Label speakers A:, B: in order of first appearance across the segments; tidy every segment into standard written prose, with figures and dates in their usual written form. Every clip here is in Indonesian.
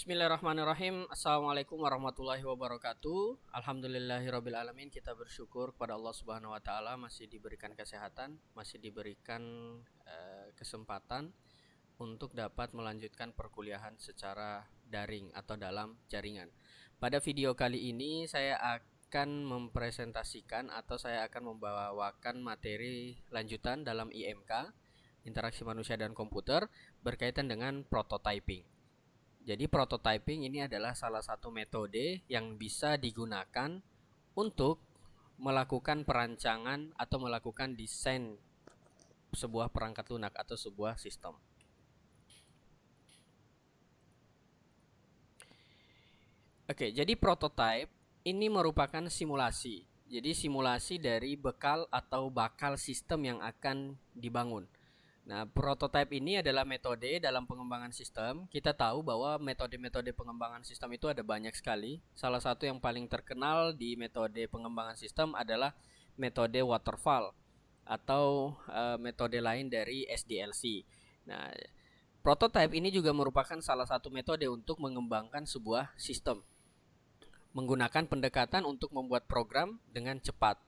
A: Bismillahirrahmanirrahim. Assalamualaikum warahmatullahi wabarakatuh. Alhamdulillahirrabbilalamin. Kita bersyukur kepada Allah Subhanahu wa taala masih diberikan kesehatan, masih diberikan kesempatan untuk dapat melanjutkan perkuliahan secara daring atau dalam jaringan. Pada video kali ini saya akan mempresentasikan atau saya akan membawakan materi lanjutan dalam IMK, Interaksi Manusia dan Komputer, berkaitan dengan prototyping. Jadi prototyping ini adalah salah satu metode yang bisa digunakan untuk melakukan perancangan atau melakukan desain sebuah perangkat lunak atau sebuah sistem. Oke, jadi prototype ini merupakan simulasi. Jadi simulasi dari bekal atau bakal sistem yang akan dibangun. Nah, prototype ini adalah metode dalam pengembangan sistem. Kita tahu bahwa metode-metode pengembangan sistem itu ada banyak sekali. Salah satu yang paling terkenal di metode pengembangan sistem adalah metode waterfall atau metode lain dari SDLC. Nah, prototype ini juga merupakan salah satu metode untuk mengembangkan sebuah sistem. Menggunakan pendekatan untuk membuat program dengan cepat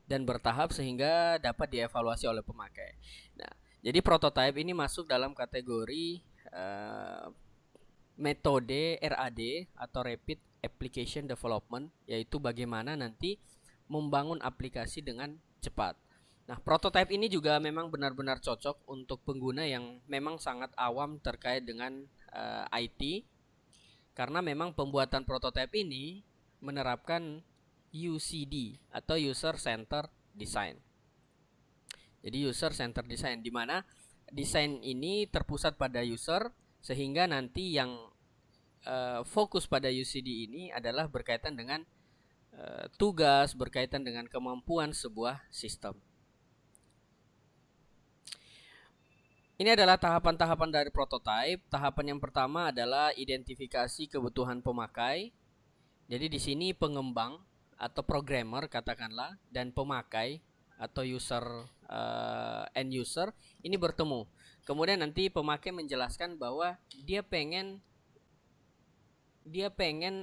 A: dan bertahap sehingga dapat dievaluasi oleh pemakai. Nah, jadi prototype ini masuk dalam kategori metode RAD atau Rapid Application Development, yaitu bagaimana nanti membangun aplikasi dengan cepat. Nah, prototype ini juga memang benar-benar cocok untuk pengguna yang memang sangat awam terkait dengan IT, karena memang pembuatan prototype ini menerapkan UCD atau User Centered Design. Jadi user center design, di mana desain ini terpusat pada user sehingga nanti yang fokus pada UCD ini adalah berkaitan dengan tugas, berkaitan dengan kemampuan sebuah sistem. Ini adalah tahapan-tahapan dari prototype. Tahapan yang pertama adalah identifikasi kebutuhan pemakai. Jadi di sini pengembang atau programmer katakanlah dan pemakai atau user end user ini bertemu. Kemudian nanti pemakai menjelaskan bahwa dia pengen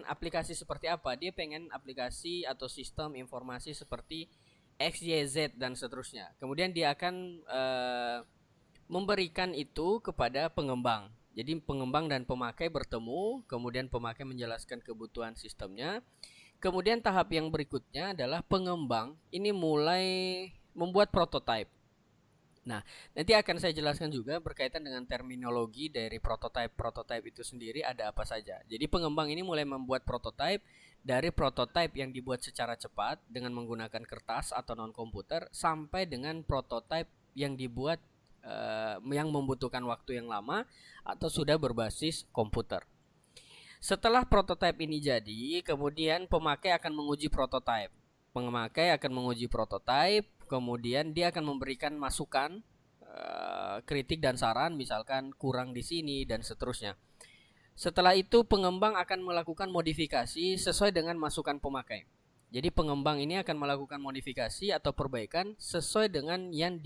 A: aplikasi seperti apa. Dia pengen aplikasi atau sistem informasi seperti X, Y, Z dan seterusnya. Kemudian dia akan memberikan itu kepada pengembang. Jadi pengembang dan pemakai bertemu, kemudian pemakai menjelaskan kebutuhan sistemnya. Kemudian tahap yang berikutnya adalah pengembang ini mulai membuat prototype. Nah, nanti akan saya jelaskan juga berkaitan dengan terminologi dari prototype. Prototype itu sendiri ada apa saja. Jadi pengembang ini mulai membuat prototype, dari prototype yang dibuat secara cepat dengan menggunakan kertas atau non komputer sampai dengan prototype yang dibuat yang membutuhkan waktu yang lama atau sudah berbasis komputer. Setelah prototype ini jadi, kemudian pemakai akan menguji prototype. Pemakai akan menguji prototype, kemudian dia akan memberikan masukan, kritik dan saran, misalkan kurang di sini dan seterusnya. Setelah itu pengembang akan melakukan modifikasi sesuai dengan masukan pemakai. Jadi pengembang ini akan melakukan modifikasi atau perbaikan sesuai dengan yang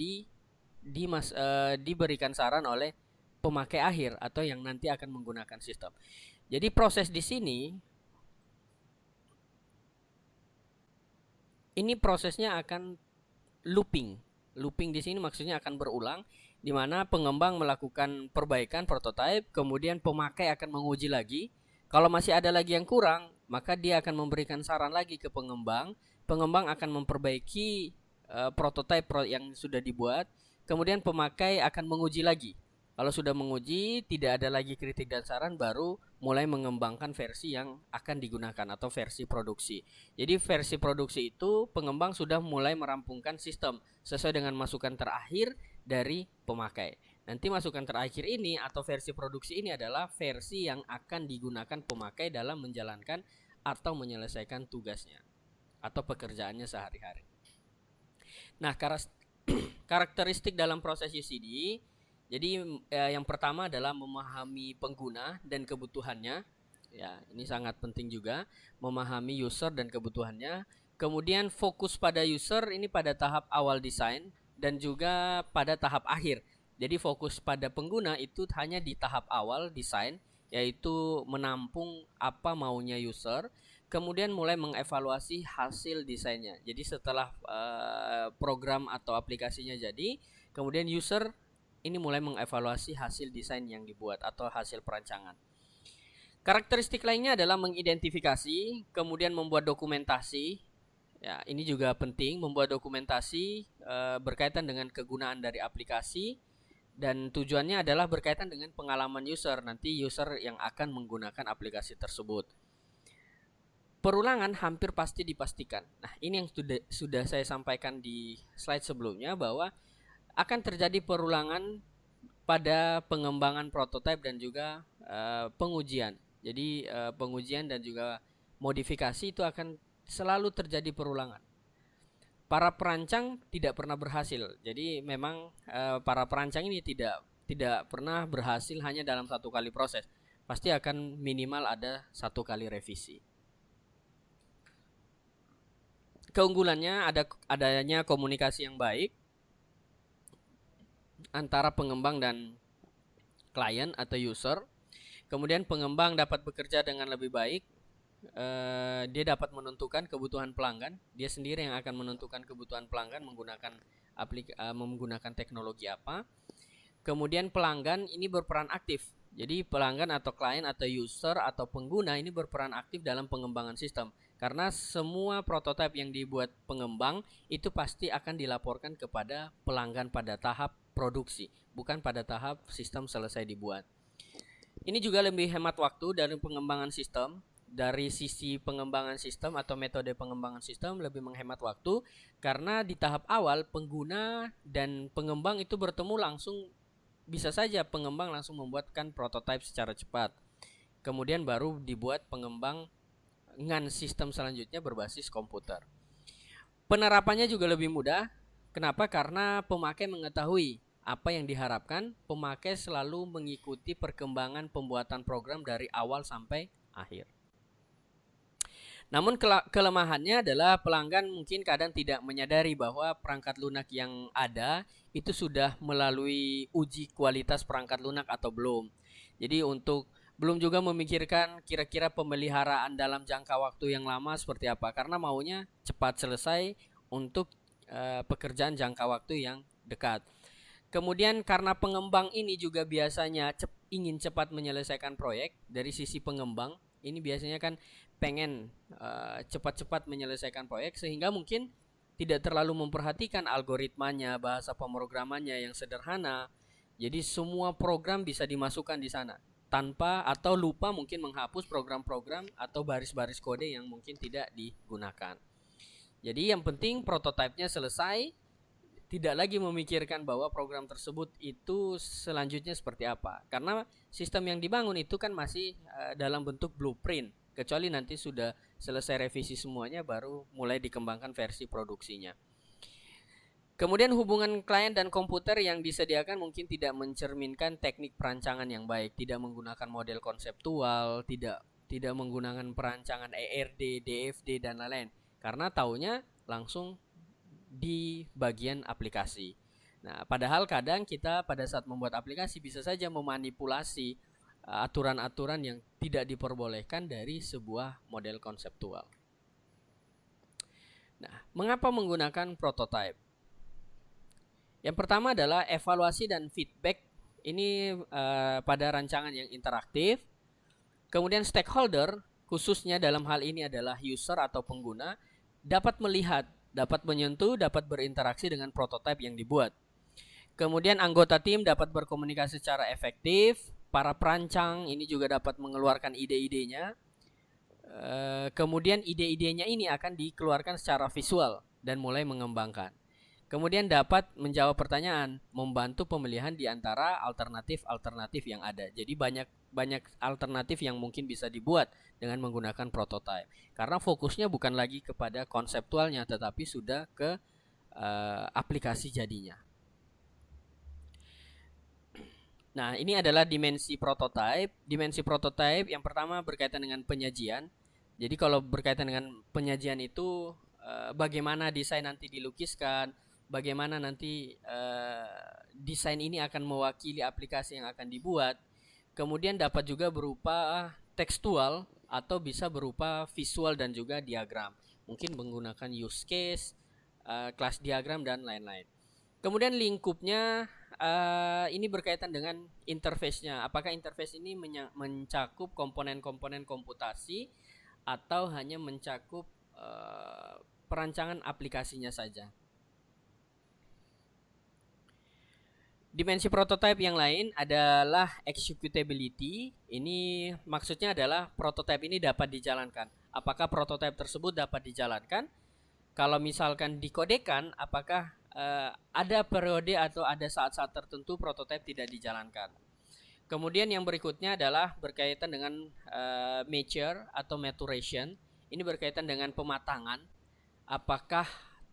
A: diberikan saran oleh pemakai akhir atau yang nanti akan menggunakan sistem. Jadi proses di sini ini prosesnya akan looping. Looping di sini maksudnya akan berulang, di mana pengembang melakukan perbaikan prototype, kemudian pemakai akan menguji lagi. Kalau masih ada lagi yang kurang, maka dia akan memberikan saran lagi ke pengembang. Pengembang akan memperbaiki prototype yang sudah dibuat. Kemudian pemakai akan menguji lagi. Kalau sudah menguji, tidak ada lagi kritik dan saran, baru mulai mengembangkan versi yang akan digunakan atau versi produksi. Jadi versi produksi itu pengembang sudah mulai merampungkan sistem sesuai dengan masukan terakhir dari pemakai. Nanti masukan terakhir ini atau versi produksi ini adalah versi yang akan digunakan pemakai dalam menjalankan atau menyelesaikan tugasnya atau pekerjaannya sehari-hari. Nah, karakteristik dalam proses UCD, jadi yang pertama adalah memahami pengguna dan kebutuhannya. Ya, ini sangat penting juga, memahami user dan kebutuhannya. Kemudian fokus pada user ini pada tahap awal desain dan juga pada tahap akhir. Jadi fokus pada pengguna itu hanya di tahap awal desain. yaitu menampung apa maunya user, kemudian mulai mengevaluasi hasil desainnya. Jadi setelah program atau aplikasinya jadi, kemudian user ini mulai mengevaluasi hasil desain yang dibuat atau hasil perancangan. Karakteristik lainnya adalah mengidentifikasi, kemudian membuat dokumentasi. Ya, ini juga penting, membuat dokumentasi berkaitan dengan kegunaan dari aplikasi, dan tujuannya adalah berkaitan dengan pengalaman user, nanti user yang akan menggunakan aplikasi tersebut. Perulangan hampir pasti dipastikan. Nah, ini yang sudah saya sampaikan di slide sebelumnya, bahwa akan terjadi perulangan pada pengembangan prototipe dan juga pengujian. Jadi pengujian dan juga modifikasi itu akan selalu terjadi perulangan. Para perancang tidak pernah berhasil. Jadi memang para perancang ini tidak pernah berhasil hanya dalam satu kali proses. Pasti akan minimal ada satu kali revisi. Keunggulannya adanya komunikasi yang baik antara pengembang dan klien atau user. Kemudian pengembang dapat bekerja dengan lebih baik. Dia dapat menentukan kebutuhan pelanggan. Dia sendiri yang akan menentukan kebutuhan pelanggan menggunakan teknologi apa. Kemudian pelanggan ini berperan aktif. Jadi pelanggan atau klien atau user atau pengguna ini berperan aktif dalam pengembangan sistem. Karena semua prototipe yang dibuat pengembang itu pasti akan dilaporkan kepada pelanggan pada tahap produksi, bukan pada tahap sistem selesai dibuat. Ini juga lebih hemat waktu dari pengembangan sistem. Dari sisi pengembangan sistem atau metode pengembangan sistem lebih menghemat waktu, karena di tahap awal pengguna dan pengembang itu bertemu langsung. Bisa saja pengembang langsung membuatkan prototipe secara cepat, kemudian baru dibuat pengembangan sistem selanjutnya berbasis komputer. Penerapannya juga lebih mudah. Kenapa? Karena pemakai mengetahui apa yang diharapkan. Pemakai selalu mengikuti perkembangan pembuatan program dari awal sampai akhir. Namun kelemahannya adalah pelanggan mungkin kadang tidak menyadari bahwa perangkat lunak yang ada itu sudah melalui uji kualitas perangkat lunak atau belum. Jadi belum juga memikirkan kira-kira pemeliharaan dalam jangka waktu yang lama seperti apa, karena maunya cepat selesai untuk pekerjaan jangka waktu yang dekat. Kemudian karena pengembang ini juga biasanya ingin cepat menyelesaikan proyek. Dari sisi pengembang ini biasanya kan pengen cepat-cepat menyelesaikan proyek, sehingga mungkin tidak terlalu memperhatikan algoritmanya, bahasa pemrogramannya yang sederhana. Jadi semua program bisa dimasukkan di sana tanpa atau lupa mungkin menghapus program-program atau baris-baris kode yang mungkin tidak digunakan. Jadi yang penting prototipenya selesai, tidak lagi memikirkan bahwa program tersebut itu selanjutnya seperti apa. Karena sistem yang dibangun itu kan masih dalam bentuk blueprint. Kecuali nanti sudah selesai revisi semuanya, baru mulai dikembangkan versi produksinya. Kemudian hubungan klien dan komputer yang disediakan mungkin tidak mencerminkan teknik perancangan yang baik. Tidak menggunakan model konseptual, tidak menggunakan perancangan ERD, DFD, dan lain-lain. Karena taunya langsung di bagian aplikasi. Nah, padahal kadang kita pada saat membuat aplikasi bisa saja memanipulasi aturan-aturan yang tidak diperbolehkan dari sebuah model konseptual. Nah, mengapa menggunakan prototype? Yang pertama adalah evaluasi dan feedback. Ini pada rancangan yang interaktif. Kemudian stakeholder, khususnya dalam hal ini adalah user atau pengguna, dapat melihat, dapat menyentuh, dapat berinteraksi dengan prototipe yang dibuat. Kemudian anggota tim dapat berkomunikasi secara efektif. Para perancang ini juga dapat mengeluarkan ide-idenya. Kemudian ide-idenya ini akan dikeluarkan secara visual dan mulai mengembangkan. Kemudian dapat menjawab pertanyaan, membantu pemilihan di antara alternatif-alternatif yang ada. Jadi banyak alternatif yang mungkin bisa dibuat dengan menggunakan prototype. Karena fokusnya bukan lagi kepada konseptualnya, tetapi sudah ke aplikasi jadinya. Nah, ini adalah dimensi prototype. Dimensi prototype yang pertama berkaitan dengan penyajian. Jadi kalau berkaitan dengan penyajian itu bagaimana desain nanti dilukiskan, bagaimana nanti desain ini akan mewakili aplikasi yang akan dibuat. Kemudian dapat juga berupa tekstual atau bisa berupa visual dan juga diagram. Mungkin menggunakan use case, kelas diagram dan lain-lain. Kemudian lingkupnya ini berkaitan dengan interface-nya. Apakah interface ini mencakup komponen-komponen komputasi atau hanya mencakup perancangan aplikasinya saja. Dimensi prototype yang lain adalah executability. Ini maksudnya adalah prototype ini dapat dijalankan. Apakah prototype tersebut dapat dijalankan? Kalau misalkan dikodekan, apakah ada periode atau ada saat-saat tertentu prototype tidak dijalankan? Kemudian yang berikutnya adalah berkaitan dengan mature atau maturation. Ini berkaitan dengan pematangan. Apakah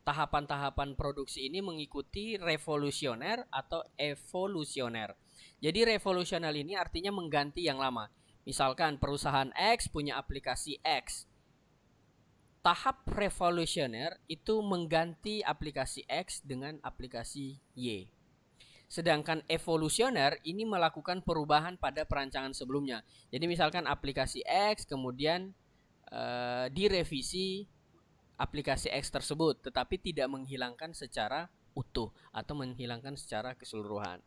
A: tahapan-tahapan produksi ini mengikuti revolusioner atau evolusioner. Jadi revolusioner ini artinya mengganti yang lama. Misalkan perusahaan X punya aplikasi X. Tahap revolusioner itu mengganti aplikasi X dengan aplikasi Y. Sedangkan evolusioner ini melakukan perubahan pada perancangan sebelumnya. Jadi misalkan aplikasi X kemudian direvisi aplikasi X tersebut, tetapi tidak menghilangkan secara utuh atau menghilangkan secara keseluruhan.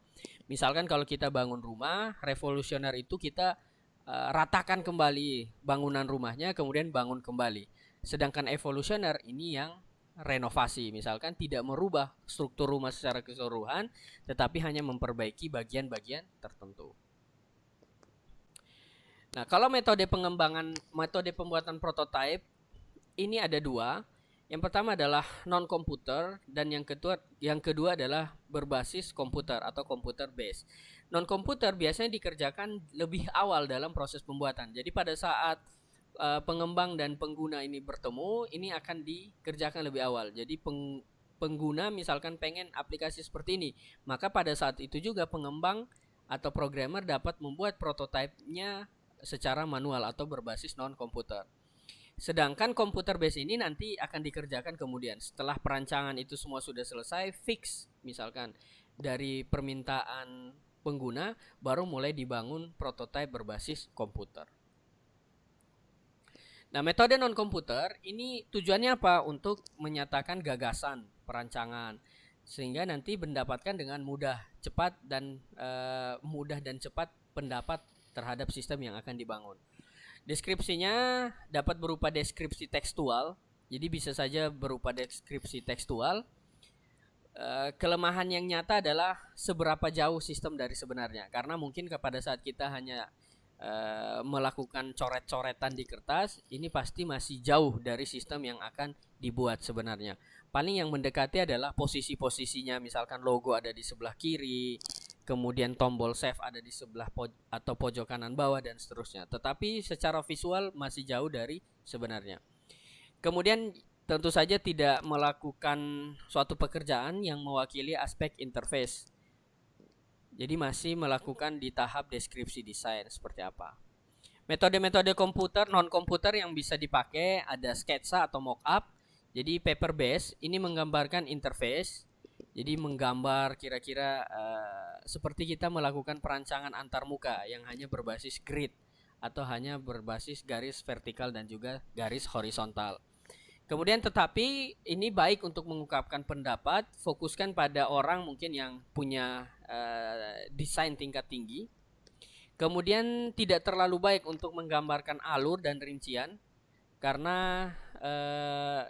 A: Misalkan kalau kita bangun rumah, revolusioner itu kita ratakan kembali bangunan rumahnya, kemudian bangun kembali. Sedangkan evolusioner ini yang renovasi, misalkan tidak merubah struktur rumah secara keseluruhan, tetapi hanya memperbaiki bagian-bagian tertentu. Nah, kalau metode pembuatan prototipe ini ada dua. Yang pertama adalah non-komputer dan yang kedua adalah berbasis komputer atau computer based. Non-komputer biasanya dikerjakan lebih awal dalam proses pembuatan. Jadi pada saat pengembang dan pengguna ini bertemu, ini akan dikerjakan lebih awal. Jadi pengguna misalkan pengen aplikasi seperti ini, maka pada saat itu juga pengembang atau programmer dapat membuat prototipenya secara manual atau berbasis non-komputer. Sedangkan komputer base ini nanti akan dikerjakan kemudian setelah perancangan itu semua sudah selesai, fix misalkan dari permintaan pengguna, baru mulai dibangun prototipe berbasis komputer. Nah, metode non-komputer ini tujuannya apa? Untuk menyatakan gagasan perancangan sehingga nanti mendapatkan dengan mudah dan cepat pendapat terhadap sistem yang akan dibangun. Deskripsinya dapat berupa deskripsi tekstual, jadi bisa saja berupa deskripsi tekstual. Kelemahan yang nyata adalah seberapa jauh sistem dari sebenarnya, karena mungkin pada saat kita hanya melakukan coret-coretan di kertas, ini pasti masih jauh dari sistem yang akan dibuat sebenarnya. Paling yang mendekati adalah posisi-posisinya, misalkan logo ada di sebelah kiri, kemudian tombol save ada di sebelah atau pojok kanan bawah dan seterusnya. Tetapi secara visual masih jauh dari sebenarnya. Kemudian tentu saja tidak melakukan suatu pekerjaan yang mewakili aspek interface. Jadi masih melakukan di tahap deskripsi desain seperti apa. Metode-metode komputer non-komputer yang bisa dipakai ada sketsa atau mockup. Jadi paper base ini menggambarkan interface. Jadi menggambar kira-kira seperti kita melakukan perancangan antarmuka yang hanya berbasis grid atau hanya berbasis garis vertikal dan juga garis horizontal. Kemudian tetapi ini baik untuk mengungkapkan pendapat, fokuskan pada orang mungkin yang punya desain tingkat tinggi. Kemudian tidak terlalu baik untuk menggambarkan alur dan rincian karena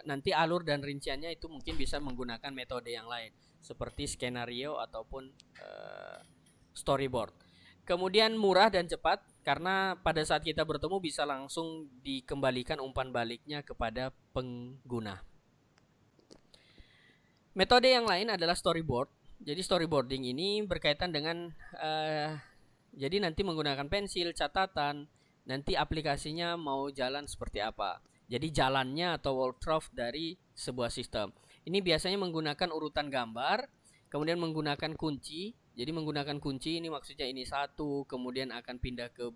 A: nanti alur dan rinciannya itu mungkin bisa menggunakan metode yang lain seperti skenario ataupun storyboard. Kemudian murah dan cepat karena pada saat kita bertemu bisa langsung dikembalikan umpan baliknya kepada pengguna. Metode yang lain adalah storyboard. Jadi storyboarding ini berkaitan dengan jadi nanti menggunakan pensil, catatan, nanti aplikasinya mau jalan seperti apa. Jadi jalannya atau walkthrough dari sebuah sistem. Ini biasanya menggunakan urutan gambar, kemudian menggunakan kunci. Jadi menggunakan kunci ini maksudnya ini satu, kemudian akan pindah ke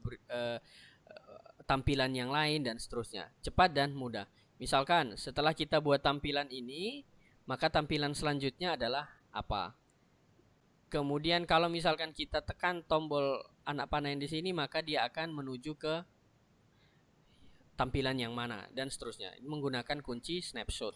A: tampilan yang lain dan seterusnya. Cepat dan mudah. Misalkan setelah kita buat tampilan ini, maka tampilan selanjutnya adalah apa? Kemudian kalau misalkan kita tekan tombol anak panah yang di sini, maka dia akan menuju ke tampilan yang mana dan seterusnya. Menggunakan kunci snapshot.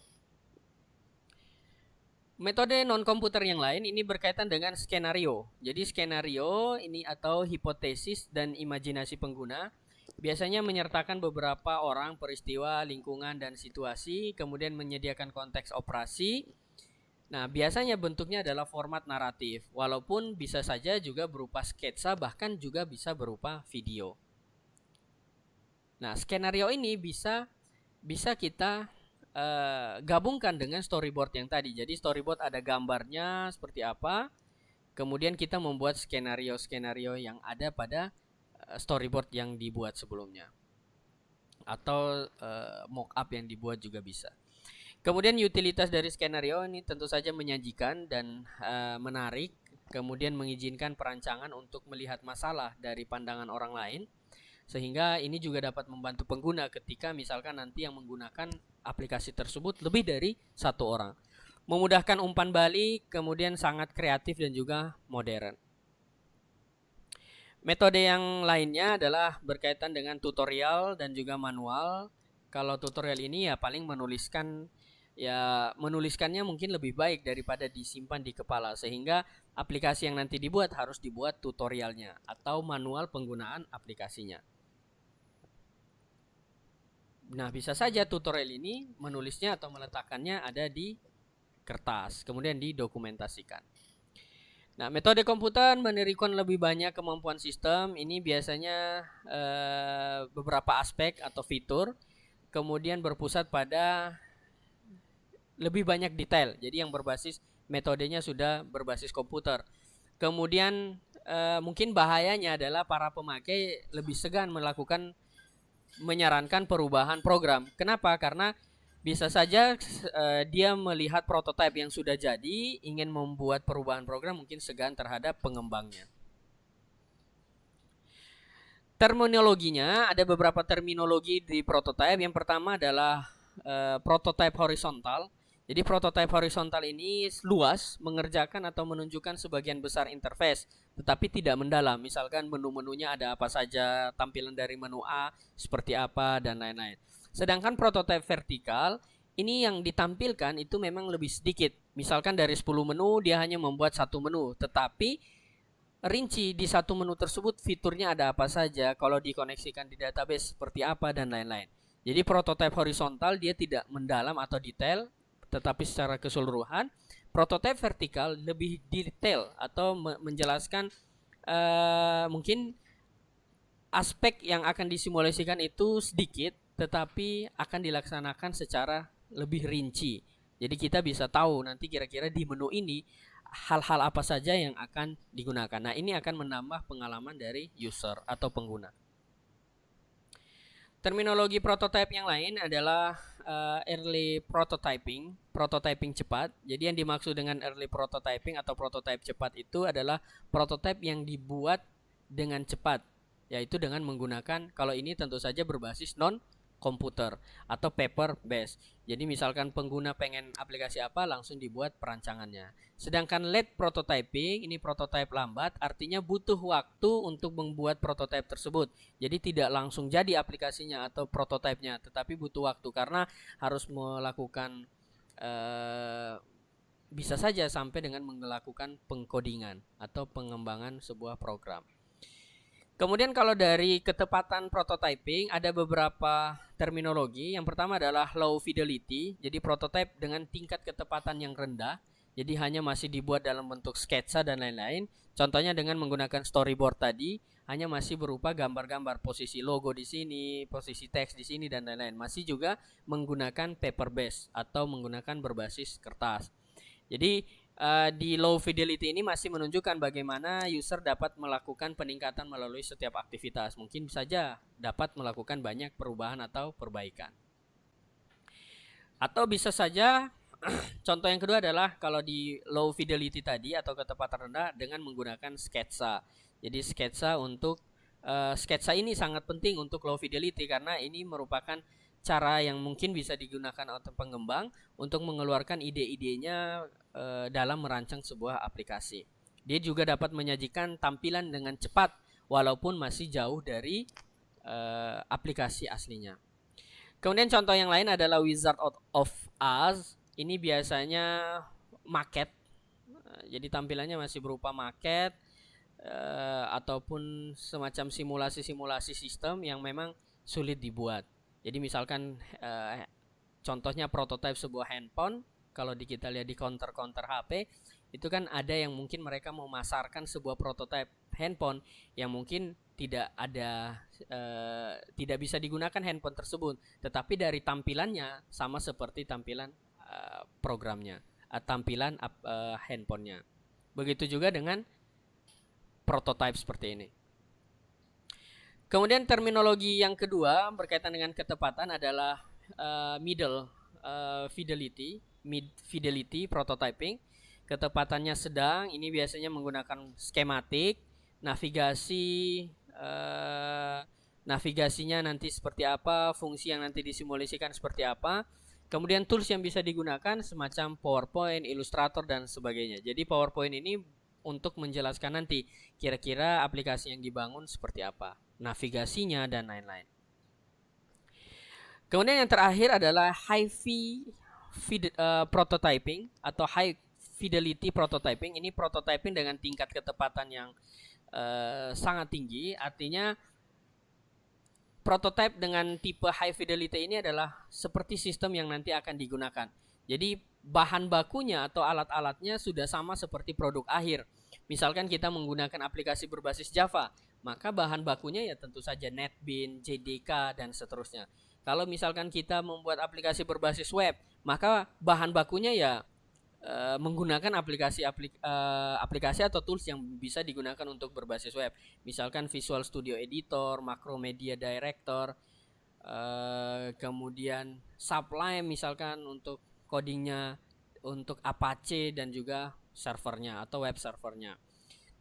A: Metode non komputer yang lain ini berkaitan dengan skenario. Jadi skenario ini atau hipotesis dan imajinasi pengguna biasanya menyertakan beberapa orang, peristiwa, lingkungan, dan situasi, kemudian menyediakan konteks operasi. Nah, biasanya bentuknya adalah format naratif, walaupun bisa saja juga berupa sketsa, bahkan juga bisa berupa video. Nah, skenario ini bisa kita gabungkan dengan storyboard yang tadi. Jadi storyboard ada gambarnya seperti apa, kemudian kita membuat skenario-skenario yang ada pada storyboard yang dibuat sebelumnya, atau mockup yang dibuat juga bisa. Kemudian utilitas dari skenario ini tentu saja menyajikan dan menarik, kemudian mengizinkan perancangan untuk melihat masalah dari pandangan orang lain, sehingga ini juga dapat membantu pengguna ketika misalkan nanti yang menggunakan aplikasi tersebut lebih dari satu orang. Memudahkan umpan balik, kemudian sangat kreatif dan juga modern. Metode yang lainnya adalah berkaitan dengan tutorial dan juga manual. Kalau tutorial ini ya paling menuliskannya mungkin lebih baik daripada disimpan di kepala, sehingga aplikasi yang nanti dibuat harus dibuat tutorialnya atau manual penggunaan aplikasinya. Nah, bisa saja tutorial ini menulisnya atau meletakkannya ada di kertas, kemudian didokumentasikan. Nah, metode komputer menerikan lebih banyak kemampuan sistem. Ini biasanya beberapa aspek atau fitur, kemudian berpusat pada lebih banyak detail. Jadi yang berbasis metodenya sudah berbasis komputer. Kemudian mungkin bahayanya adalah para pemakai lebih segan menyarankan perubahan program. Kenapa? Karena bisa saja dia melihat prototipe yang sudah jadi, ingin membuat perubahan program, mungkin segan terhadap pengembangnya. Terminologinya, ada beberapa terminologi di prototipe. Yang pertama adalah prototipe horizontal. Jadi prototipe horizontal ini luas, mengerjakan atau menunjukkan sebagian besar interface, tetapi tidak mendalam. Misalkan menu-menunya ada apa saja, tampilan dari menu A seperti apa, dan lain-lain. Sedangkan prototipe vertikal, ini yang ditampilkan itu memang lebih sedikit. Misalkan dari 10 menu, dia hanya membuat satu menu, tetapi rinci di satu menu tersebut fiturnya ada apa saja, kalau dikoneksikan di database seperti apa, dan lain-lain. Jadi prototipe horizontal dia tidak mendalam atau detail, tetapi secara keseluruhan. Prototipe vertikal lebih detail atau menjelaskan mungkin aspek yang akan disimulasikan itu sedikit, tetapi akan dilaksanakan secara lebih rinci. Jadi kita bisa tahu nanti kira-kira di menu ini hal-hal apa saja yang akan digunakan. Nah, ini akan menambah pengalaman dari user atau pengguna. Terminologi prototype yang lain adalah early prototyping, prototyping cepat. Jadi yang dimaksud dengan early prototyping atau prototype cepat itu adalah prototype yang dibuat dengan cepat, yaitu dengan menggunakan, kalau ini tentu saja berbasis non komputer atau paper based. Jadi misalkan pengguna pengen aplikasi apa, langsung dibuat perancangannya. Sedangkan late prototyping, ini prototype lambat, artinya butuh waktu untuk membuat prototype tersebut. Jadi tidak langsung jadi aplikasinya atau prototipenya, tetapi butuh waktu karena harus melakukan bisa saja sampai dengan melakukan pengkodingan atau pengembangan sebuah program. Kemudian kalau dari ketepatan prototyping ada beberapa terminologi. Yang pertama adalah low fidelity. Jadi prototype dengan tingkat ketepatan yang rendah. Jadi hanya masih dibuat dalam bentuk sketsa dan lain-lain. Contohnya dengan menggunakan storyboard tadi, hanya masih berupa gambar-gambar, posisi logo di sini, posisi teks di sini, dan lain-lain. Masih juga menggunakan paper base atau menggunakan berbasis kertas. Jadi di low fidelity ini masih menunjukkan bagaimana user dapat melakukan peningkatan melalui setiap aktivitas. Mungkin saja dapat melakukan banyak perubahan atau perbaikan. Atau bisa saja contoh yang kedua adalah kalau di low fidelity tadi atau ketepatan rendah dengan menggunakan sketsa. Jadi sketsa ini sangat penting untuk low fidelity karena ini merupakan cara yang mungkin bisa digunakan oleh pengembang untuk mengeluarkan ide-idenya dalam merancang sebuah aplikasi. Dia juga dapat menyajikan tampilan dengan cepat walaupun masih jauh dari aplikasi aslinya. Kemudian contoh yang lain adalah Wizard of Oz. Ini biasanya maket. Jadi tampilannya masih berupa maket ataupun semacam simulasi-simulasi sistem yang memang sulit dibuat. Jadi misalkan contohnya prototipe sebuah handphone, kalau kita lihat di counter-counter HP, itu kan ada yang mungkin mereka memasarkan sebuah prototipe handphone yang mungkin tidak bisa digunakan handphone tersebut, tetapi dari tampilannya sama seperti tampilan programnya, tampilan handphonenya. Begitu juga dengan prototipe seperti ini. Kemudian terminologi yang kedua berkaitan dengan ketepatan adalah middle fidelity prototyping. Ketepatannya sedang, ini biasanya menggunakan skematik, navigasinya nanti seperti apa, fungsi yang nanti disimulasikan seperti apa. Kemudian tools yang bisa digunakan semacam PowerPoint, Illustrator, dan sebagainya. Jadi PowerPoint ini untuk menjelaskan nanti kira-kira aplikasi yang dibangun seperti apa, navigasinya, dan lain-lain. Kemudian yang terakhir adalah prototyping atau high fidelity prototyping. Ini prototyping dengan tingkat ketepatan yang sangat tinggi. Artinya prototype dengan tipe high fidelity ini adalah seperti sistem yang nanti akan digunakan. Jadi bahan bakunya atau alat-alatnya sudah sama seperti produk akhir. Misalkan kita menggunakan aplikasi berbasis Java, maka bahan bakunya ya tentu saja NetBeans, JDK, dan seterusnya. Kalau misalkan kita membuat aplikasi berbasis web, maka bahan bakunya ya menggunakan aplikasi atau tools yang bisa digunakan untuk berbasis web. Misalkan Visual Studio Editor, Macromedia Director, kemudian Sublime misalkan untuk codingnya, untuk Apache dan juga servernya atau web servernya.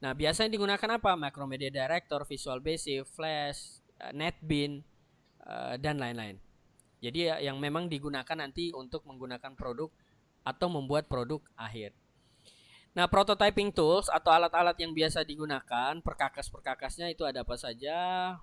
A: Nah, biasanya digunakan apa? Macromedia Director, Visual Basic, Flash, NetBeans, dan lain-lain. Jadi yang memang digunakan nanti untuk menggunakan produk atau membuat produk akhir. Nah, prototyping tools atau alat-alat yang biasa digunakan, perkakas-perkakasnya itu ada apa saja.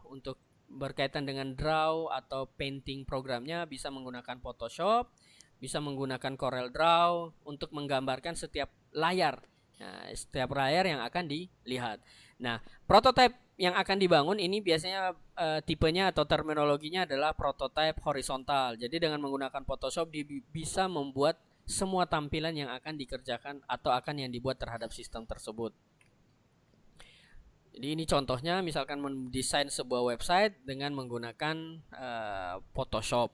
A: Untuk berkaitan dengan draw atau painting programnya bisa menggunakan Photoshop, bisa menggunakan Corel Draw untuk menggambarkan setiap layar. Nah, setiap layar yang akan dilihat. Nah, prototype yang akan dibangun ini biasanya tipenya atau terminologinya adalah prototype horizontal. Jadi dengan menggunakan Photoshop bisa membuat semua tampilan yang akan dikerjakan atau akan yang dibuat terhadap sistem tersebut. Jadi ini contohnya, misalkan mendesain sebuah website dengan menggunakan Photoshop.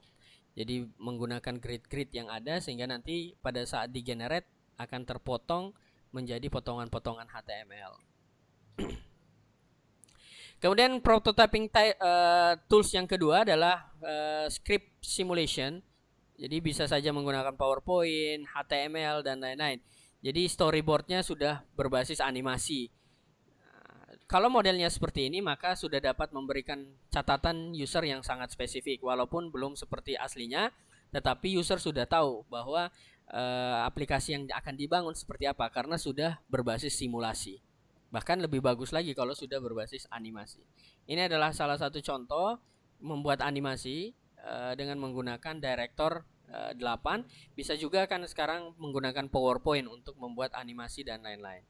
A: Jadi menggunakan grid-grid yang ada sehingga nanti pada saat di-generate akan terpotong menjadi potongan-potongan HTML. Kemudian prototyping tools yang kedua adalah script simulation. Jadi bisa saja menggunakan PowerPoint, HTML, dan lain-lain. Jadi storyboardnya sudah berbasis animasi. Kalau modelnya seperti ini, maka sudah dapat memberikan catatan user yang sangat spesifik. Walaupun belum seperti aslinya, tetapi user sudah tahu bahwa aplikasi yang akan dibangun seperti apa, karena sudah berbasis simulasi. Bahkan lebih bagus lagi kalau sudah berbasis animasi. Ini adalah salah satu contoh membuat animasi dengan menggunakan Director 8. Bisa juga kan sekarang menggunakan PowerPoint untuk membuat animasi dan lain-lain.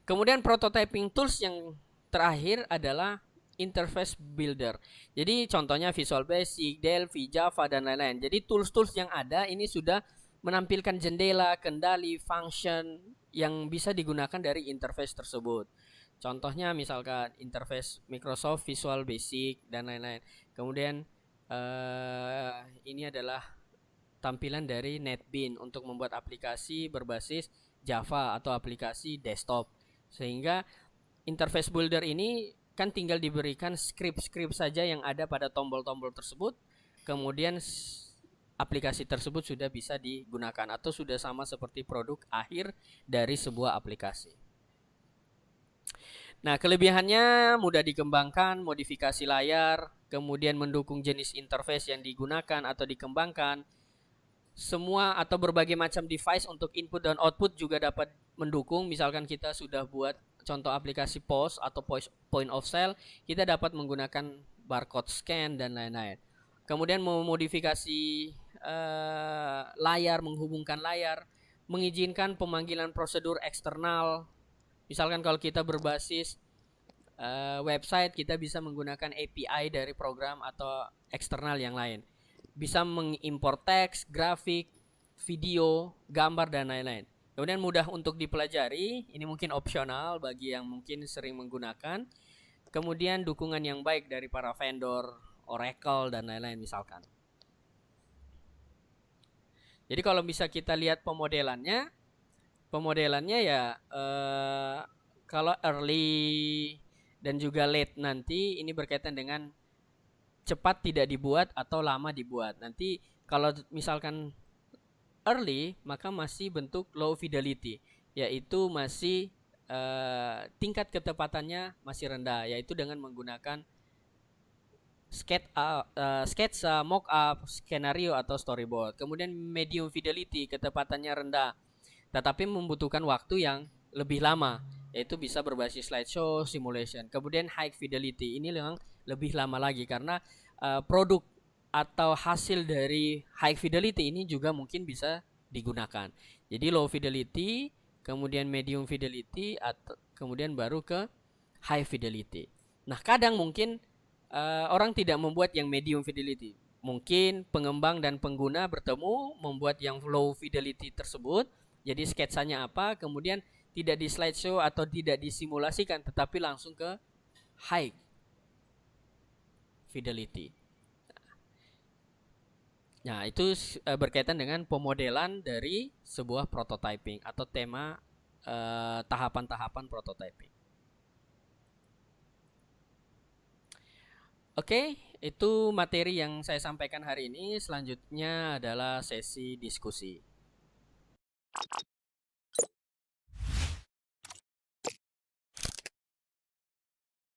A: Kemudian prototyping tools yang terakhir adalah interface builder. Jadi contohnya Visual Basic, Delphi, Java, dan lain-lain. Jadi tools-tools yang ada ini sudah menampilkan jendela, kendali, function yang bisa digunakan dari interface tersebut. Contohnya misalkan interface Microsoft Visual Basic dan lain-lain. Kemudian ini adalah tampilan dari NetBeans untuk membuat aplikasi berbasis Java atau aplikasi desktop. Sehingga interface builder ini kan tinggal diberikan script-script saja yang ada pada tombol-tombol tersebut. Kemudian aplikasi tersebut sudah bisa digunakan atau sudah sama seperti produk akhir dari sebuah aplikasi. Nah, kelebihannya mudah dikembangkan, modifikasi layar, kemudian mendukung jenis interface yang digunakan atau dikembangkan, semua atau berbagai macam device untuk input dan output juga dapat mendukung. Misalkan kita sudah buat contoh aplikasi POS atau point of sale, kita dapat menggunakan barcode scan dan lain-lain. Kemudian memodifikasi layar, menghubungkan layar, mengizinkan pemanggilan prosedur eksternal. Misalkan kalau kita berbasis website, kita bisa menggunakan API dari program atau eksternal yang lain. Bisa mengimport teks, grafik, video, gambar, dan lain-lain. Kemudian mudah untuk dipelajari, ini mungkin opsional bagi yang mungkin sering menggunakan. Kemudian dukungan yang baik dari para vendor, Oracle, dan lain-lain misalkan. Jadi kalau bisa kita lihat pemodelannya ya kalau early dan juga late nanti ini berkaitan dengan cepat tidak dibuat atau lama dibuat. Nanti kalau misalkan early maka masih bentuk low fidelity, yaitu masih tingkat ketepatannya masih rendah, yaitu dengan menggunakan sketsa, mock-up, skenario atau storyboard. Kemudian medium fidelity, ketepatannya rendah, tetapi membutuhkan waktu yang lebih lama, yaitu bisa berbasis slideshow, simulation. Kemudian high fidelity, ini yang lebih lama lagi karena produk atau hasil dari high fidelity ini juga mungkin bisa digunakan. Jadi low fidelity, kemudian medium fidelity, atau kemudian baru ke high fidelity. Nah, kadang mungkin orang tidak membuat yang medium fidelity. Mungkin pengembang dan pengguna bertemu membuat yang low fidelity tersebut. Jadi sketsanya apa, kemudian tidak di slideshow atau tidak disimulasikan, tetapi langsung ke high fidelity. Nah, itu berkaitan dengan pemodelan dari sebuah prototyping atau tema tahapan-tahapan prototyping. Oke, itu materi yang saya sampaikan hari ini. Selanjutnya adalah sesi diskusi.